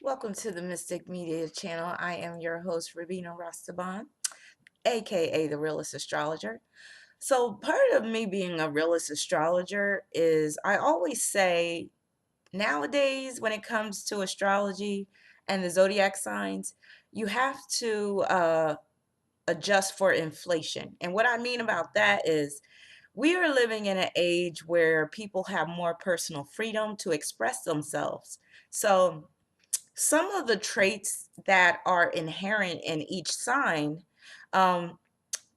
Welcome to the Mystic Media channel. I am your host, Rabina Rastaban, aka the Realist Astrologer. So, part of me being a realist astrologer is I always say nowadays, when it comes to astrology and the zodiac signs, you have to adjust for inflation. And what I mean about that is we are living in an age where people have more personal freedom to express themselves. So, some of the traits that are inherent in each sign um,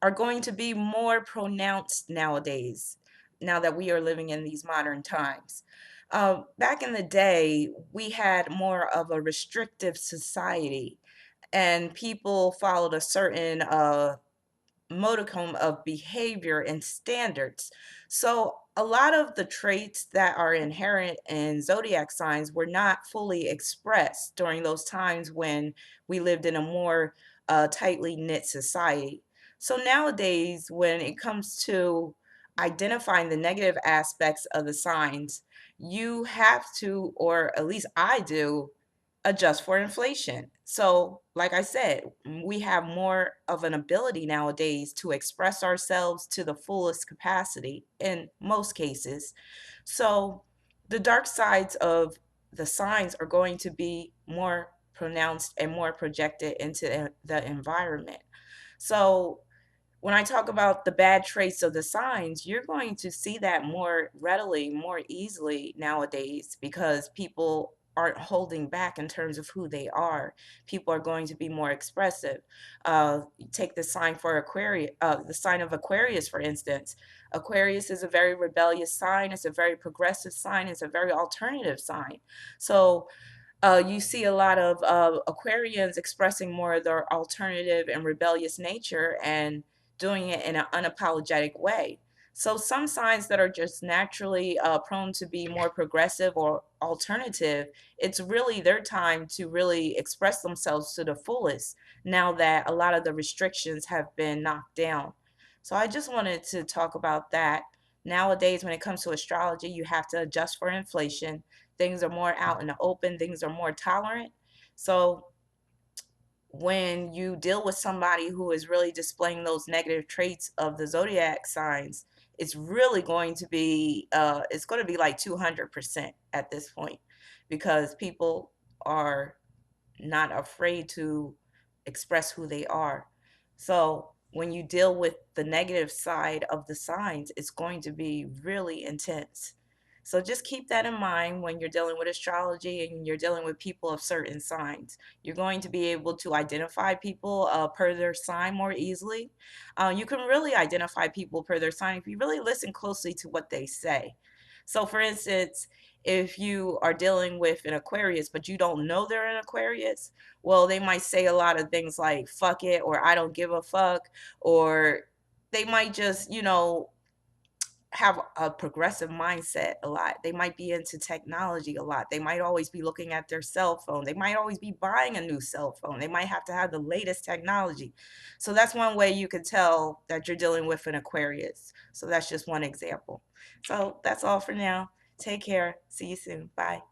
are going to be more pronounced nowadays, now that we are living in these modern times. Back in the day, we had more of a restrictive society, and people followed a certain modicum of behavior and standards. So, a lot of the traits that are inherent in zodiac signs were not fully expressed during those times when we lived in a more tightly knit society. So, nowadays, when it comes to identifying the negative aspects of the signs, you have to, or at least I do, adjust for inflation. So, like I said, we have more of an ability nowadays to express ourselves to the fullest capacity in most cases. So, the dark sides of the signs are going to be more pronounced and more projected into the environment. So, when I talk about the bad traits of the signs, you're going to see that more readily, more easily nowadays because people aren't holding back in terms of who they are. People are going to be more expressive. Take the sign for Aquarius, the sign of Aquarius, for instance. Aquarius is a very rebellious sign. It's a very progressive sign. It's a very alternative sign. So you see a lot of Aquarians expressing more of their alternative and rebellious nature and doing it in an unapologetic way. So some signs that are just naturally prone to be more progressive or alternative, it's really their time to really express themselves to the fullest now that a lot of the restrictions have been knocked down. So I just wanted to talk about that. Nowadays, when it comes to astrology, you have to adjust for inflation. Things are more out in the open, things are more tolerant. So when you deal with somebody who is really displaying those negative traits of the zodiac signs, it's really going to be it's going to be like 200% at this point because people are not afraid to express who they are. So when you deal with the negative side of the signs, it's going to be really intense. So just keep that in mind when you're dealing with astrology and you're dealing with people of certain signs. You're going to be able to identify people per their sign more easily. You can really identify people per their sign if you really listen closely to what they say. So, for instance, if you are dealing with an Aquarius, but you don't know they're an Aquarius, well, they might say a lot of things like fuck it, or I don't give a fuck, or they might just, have a progressive mindset a lot. They might be into technology a lot. They might always be looking at their cell phone. They might always be buying a new cell phone. They might have to have the latest technology. So that's one way you can tell that you're dealing with an Aquarius. So that's just one example. So that's all for now. Take care. See you soon. Bye.